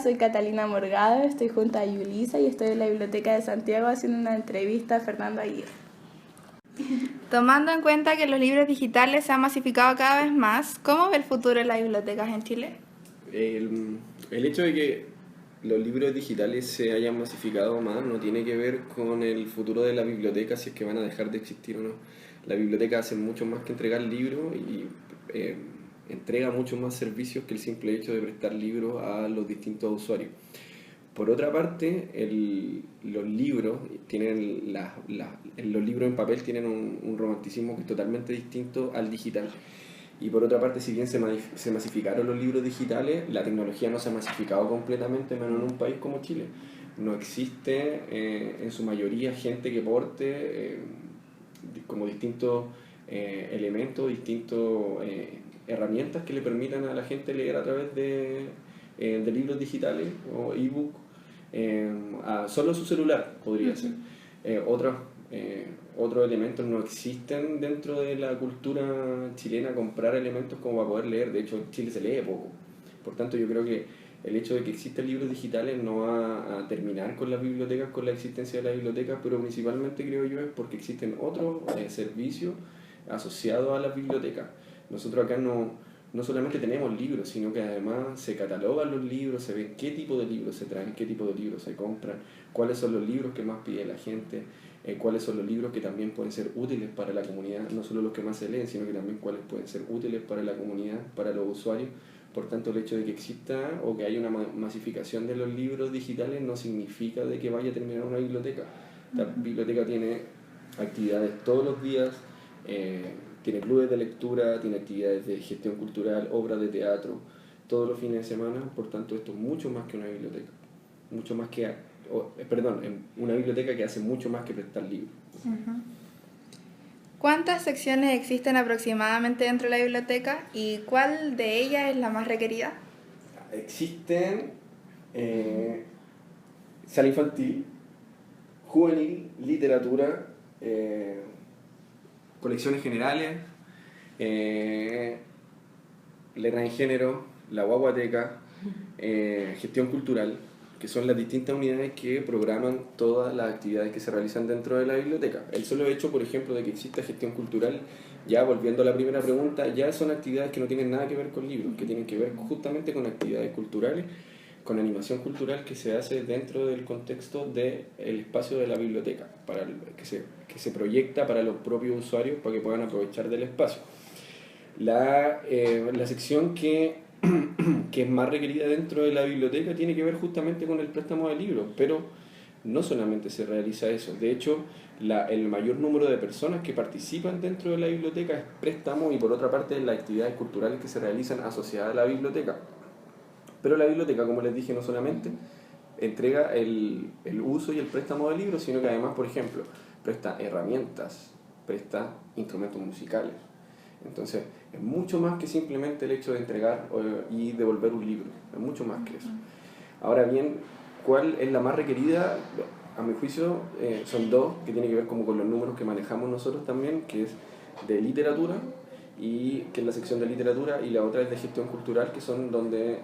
soy Catalina Morgado, estoy junto a Yulisa y estoy en la Biblioteca de Santiago haciendo una entrevista a Fernando Aguirre. Tomando en cuenta que los libros digitales se han masificado cada vez más, ¿cómo ve el futuro de las bibliotecas en Chile? El hecho de que los libros digitales se hayan masificado más no tiene que ver con el futuro de la biblioteca, si es que van a dejar de existir o no. La biblioteca hace mucho más que entregar libros y entrega mucho más servicios que el simple hecho de prestar libros a los distintos usuarios. Por otra parte, los libros tienen los libros en papel tienen un romanticismo que es totalmente distinto al digital. Y por otra parte, si bien se masificaron los libros digitales, la tecnología no se ha masificado completamente, menos en un país como Chile. No existe en su mayoría gente que porte como distintos elementos, distintas herramientas que le permitan a la gente leer a través de libros digitales o ebook, solo su celular podría ser. Otros elementos no existen dentro de la cultura chilena, comprar elementos como para poder leer. De hecho, en Chile se lee poco. Por tanto, yo creo que el hecho de que existan libros digitales no va a terminar con las bibliotecas, con la existencia de las bibliotecas, pero principalmente creo yo es porque existen otros servicios asociados a las bibliotecas. Nosotros acá no solamente tenemos libros, sino que además se catalogan los libros, se ve qué tipo de libros se traen, qué tipo de libros se compran, cuáles son los libros que más pide la gente, cuáles son los libros que también pueden ser útiles para la comunidad, no solo los que más se leen, sino que también cuáles pueden ser útiles para la comunidad, para los usuarios. Por tanto, el hecho de que exista o que haya una masificación de los libros digitales no significa de que vaya a terminar una biblioteca. La biblioteca tiene actividades todos los días, tiene clubes de lectura, tiene actividades de gestión cultural, obras de teatro, todos los fines de semana. Por tanto, esto es mucho más que una biblioteca. Mucho más que, una biblioteca que hace mucho más que prestar libros. ¿Cuántas secciones existen aproximadamente dentro de la biblioteca y cuál de ellas es la más requerida? Existen sala infantil, juvenil, literatura, colecciones generales, letras en género, la guaguateca, gestión cultural, que son las distintas unidades que programan todas las actividades que se realizan dentro de la biblioteca. El solo hecho, por ejemplo, de que exista gestión cultural, ya volviendo a la primera pregunta, ya son actividades que no tienen nada que ver con libros, que tienen que ver justamente con actividades culturales, con animación cultural que se hace dentro del contexto del espacio de la biblioteca, que se proyecta para los propios usuarios para que puedan aprovechar del espacio. La sección que es más requerida dentro de la biblioteca tiene que ver justamente con el préstamo de libros, pero no solamente se realiza eso. De hecho, el mayor número de personas que participan dentro de la biblioteca es préstamo y por otra parte las actividades culturales que se realizan asociadas a la biblioteca. Pero la biblioteca, como les dije, no solamente entrega el uso y el préstamo de libros, sino que además, por ejemplo, presta herramientas, presta instrumentos musicales. Entonces, es mucho más que simplemente el hecho de entregar y devolver un libro, es mucho más que eso. Ahora bien, ¿cuál es la más requerida? A mi juicio, son dos, que tienen que ver como con los números que manejamos nosotros también, que es de literatura, y que es la sección de literatura, y la otra es de gestión cultural, que son donde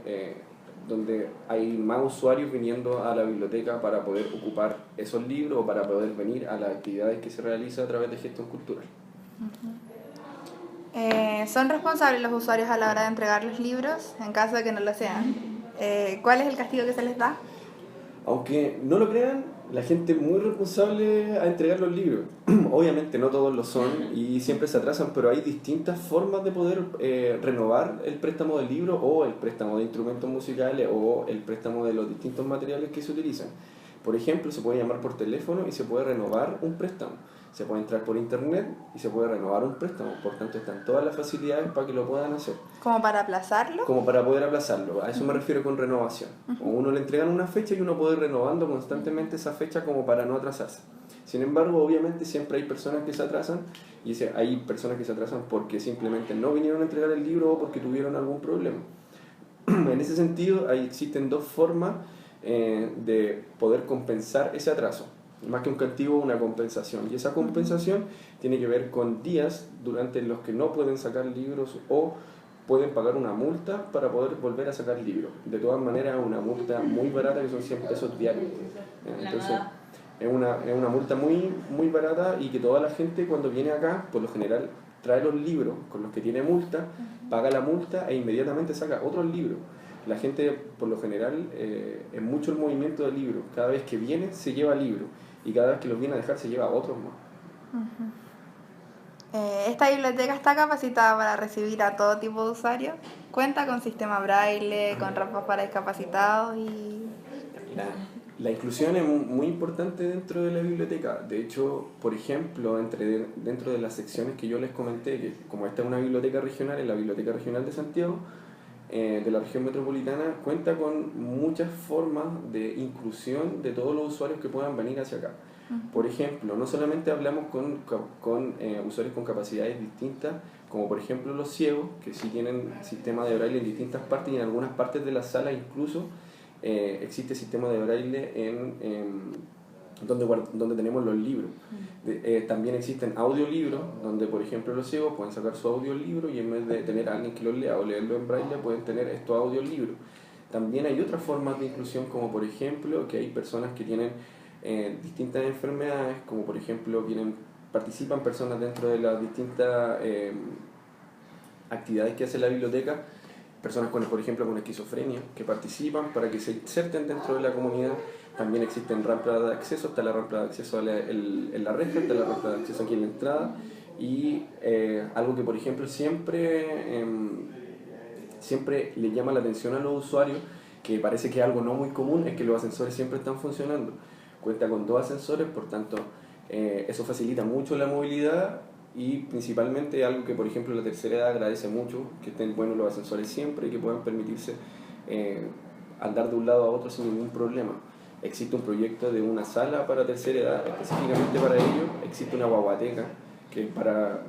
hay más usuarios viniendo a la biblioteca para poder ocupar esos libros o para poder venir a las actividades que se realizan a través de gestión cultural. ¿Son responsables los usuarios a la hora de entregar los libros en caso de que no lo sean? ¿Cuál es el castigo que se les da? Aunque no lo crean, la gente es muy responsable a entregar los libros. Obviamente no todos lo son y siempre se atrasan, pero hay distintas formas de poder renovar el préstamo del libro o el préstamo de instrumentos musicales o el préstamo de los distintos materiales que se utilizan. Por ejemplo, se puede llamar por teléfono y se puede renovar un préstamo. Se puede entrar por internet y se puede renovar un préstamo. Por tanto, están todas las facilidades para que lo puedan hacer. ¿Como para aplazarlo? Como para poder aplazarlo. A eso me refiero con renovación. O uno le entregan una fecha y uno puede ir renovando constantemente esa fecha como para no atrasarse. Sin embargo, obviamente siempre hay personas que se atrasan y hay personas que se atrasan porque simplemente no vinieron a entregar el libro o porque tuvieron algún problema. En ese sentido, existen dos formas de poder compensar ese atraso. Más que un castigo, una compensación. Y esa compensación tiene que ver con días durante los que no pueden sacar libros o pueden pagar una multa para poder volver a sacar libros. De todas maneras, una multa muy barata, que son 100 pesos diarios. Entonces, es una multa muy barata, y que toda la gente cuando viene acá, por lo general, trae los libros con los que tiene multa, paga la multa e inmediatamente saca otros libros. La gente, por lo general, es mucho el movimiento de libros. Cada vez que viene, se lleva libros, y cada vez que los viene a dejar, se lleva otros más. Esta biblioteca está capacitada para recibir a todo tipo de usuarios. Cuenta con sistema braille, con rampas para discapacitados y... La inclusión es muy importante dentro de la biblioteca. De hecho, por ejemplo, dentro de las secciones que yo les comenté, que como esta es una biblioteca regional, es la Biblioteca Regional de Santiago, de la región metropolitana, cuenta con muchas formas de inclusión de todos los usuarios que puedan venir hacia acá. Por ejemplo, no solamente hablamos con usuarios con capacidades distintas, como por ejemplo los ciegos, que sí tienen sistema de braille en distintas partes, y en algunas partes de la sala incluso existe sistema de braille donde tenemos los libros. También existen audiolibros, donde por ejemplo los ciegos pueden sacar su audiolibro, y en vez de tener a alguien que los lea o leerlo en braille, pueden tener estos audiolibros. También hay otras formas de inclusión, como por ejemplo que hay personas que tienen distintas enfermedades, como por ejemplo participan personas dentro de las distintas actividades que hace la biblioteca, personas por ejemplo con esquizofrenia, que participan para que se inserten dentro de la comunidad. También existen rampas de acceso, está la rampa de acceso en la reja, está la rampa de acceso aquí en la entrada, y algo que por ejemplo siempre le llama la atención a los usuarios, que parece que es algo no muy común, es que los ascensores siempre están funcionando. Cuenta con 2 ascensores, por tanto eso facilita mucho la movilidad, y principalmente algo que por ejemplo la tercera edad agradece mucho, que estén buenos los ascensores siempre y que puedan permitirse andar de un lado a otro sin ningún problema. Existe un proyecto de una sala para tercera edad específicamente para ellos, existe una guaguateca que es para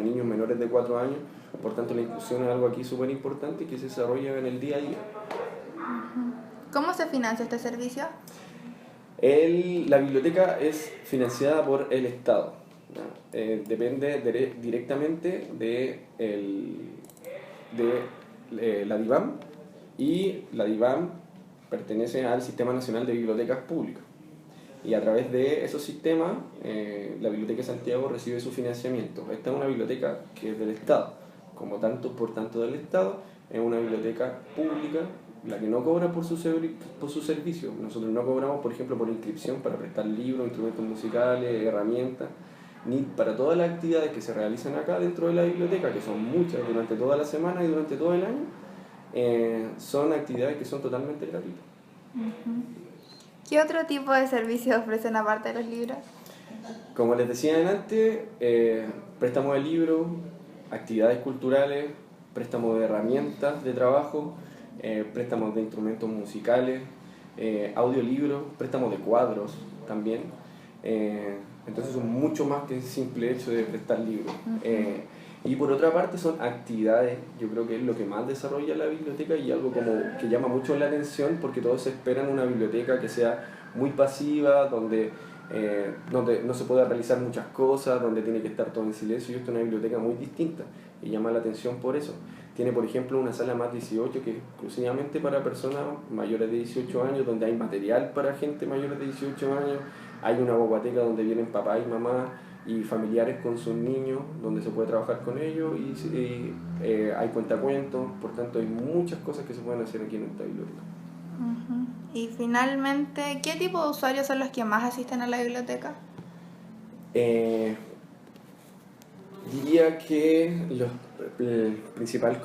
niños menores de 4 años, por tanto la inclusión es algo aquí súper importante que se desarrolla en el día a día. ¿Cómo se financia este servicio? La biblioteca es financiada por el Estado. Depende directamente de la DIVAM, y la DIVAM pertenece al Sistema Nacional de Bibliotecas Públicas, y a través de esos sistemas la Biblioteca de Santiago recibe su financiamiento. Esta es una biblioteca que es del Estado, por tanto del Estado, es una biblioteca pública, la que no cobra por su servicio. Nosotros no cobramos, por ejemplo, por inscripción para prestar libros, instrumentos musicales, herramientas, ni para todas las actividades que se realizan acá dentro de la biblioteca, que son muchas durante toda la semana y durante todo el año. Son actividades que son totalmente gratuitas. ¿Qué otro tipo de servicios ofrecen aparte de los libros? Como les decía antes, préstamos de libros, actividades culturales, préstamos de herramientas de trabajo, préstamos de instrumentos musicales, audiolibros, préstamos de cuadros también. Entonces son mucho más que el simple hecho de prestar libros. Y por otra parte son actividades, yo creo que es lo que más desarrolla la biblioteca, y algo como que llama mucho la atención, porque todos esperan una biblioteca que sea muy pasiva, donde no se pueda realizar muchas cosas, donde tiene que estar todo en silencio, y esto es una biblioteca muy distinta y llama la atención por eso. Tiene por ejemplo una sala más 18 que es exclusivamente para personas mayores de 18 años, donde hay material para gente mayores de 18 años, hay una guaguateca donde vienen papá y mamá y familiares con sus niños, donde se puede trabajar con ellos, y hay cuentacuentos, por tanto hay muchas cosas que se pueden hacer aquí en esta biblioteca. Y finalmente, ¿qué tipo de usuarios son los que más asisten a la biblioteca? Diría que el principal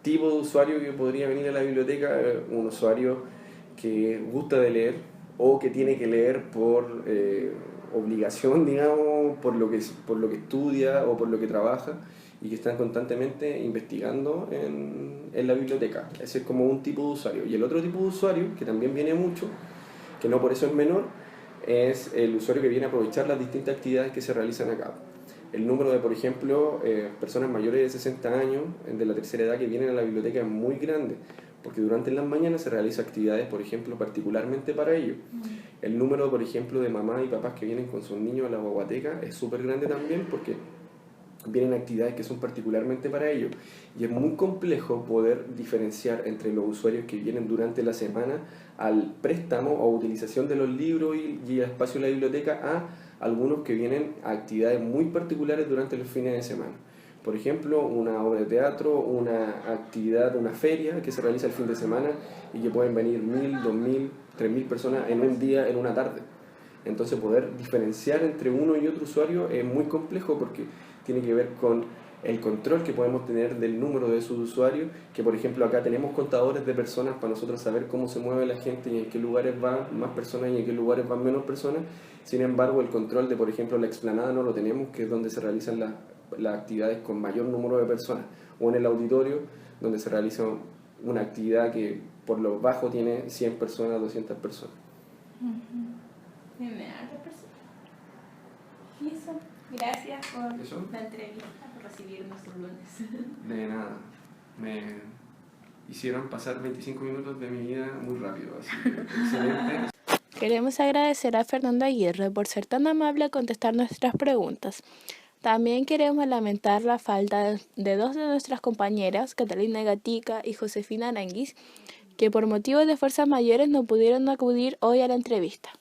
tipo de usuario que podría venir a la biblioteca es un usuario que gusta de leer, o que tiene que leer por obligación, digamos, por lo que estudia o por lo que trabaja, y que están constantemente investigando en la biblioteca. Ese es como un tipo de usuario. Y el otro tipo de usuario, que también viene mucho, que no por eso es menor, es el usuario que viene a aprovechar las distintas actividades que se realizan acá. El número de, por ejemplo, personas mayores de 60 años, de la tercera edad, que vienen a la biblioteca es muy grande, porque durante las mañanas se realizan actividades, por ejemplo, particularmente para ellos. El número, por ejemplo, de mamás y papás que vienen con sus niños a la guaguateca es súper grande también, porque vienen actividades que son particularmente para ellos. Y es muy complejo poder diferenciar entre los usuarios que vienen durante la semana al préstamo o utilización de los libros y el espacio de la biblioteca a algunos que vienen a actividades muy particulares durante los fines de semana. Por ejemplo, una obra de teatro, una actividad, una feria que se realiza el fin de semana y que pueden venir 1.000, 2.000, 3.000 personas en un día, en una tarde. Entonces poder diferenciar entre uno y otro usuario es muy complejo porque tiene que ver con el control que podemos tener del número de esos usuarios, que por ejemplo acá tenemos contadores de personas para nosotros saber cómo se mueve la gente y en qué lugares van más personas y en qué lugares van menos personas. Sin embargo, el control de, por ejemplo, la explanada no lo tenemos, que es donde se realizan las actividades con mayor número de personas, o en el auditorio, donde se realiza una actividad que por lo bajo tiene 100 personas, 200 personas. Tiene hartas personas. Y eso, gracias por ¿Eso? la entrevista, por recibirnos los lunes. De nada, me hicieron pasar 25 minutos de mi vida muy rápido, así que excelente. Queremos agradecer a Fernando Aguirre por ser tan amable a contestar nuestras preguntas. También queremos lamentar la falta de dos de nuestras compañeras, Catalina Gatica y Josefina Aranguis, que por motivos de fuerzas mayores no pudieron acudir hoy a la entrevista.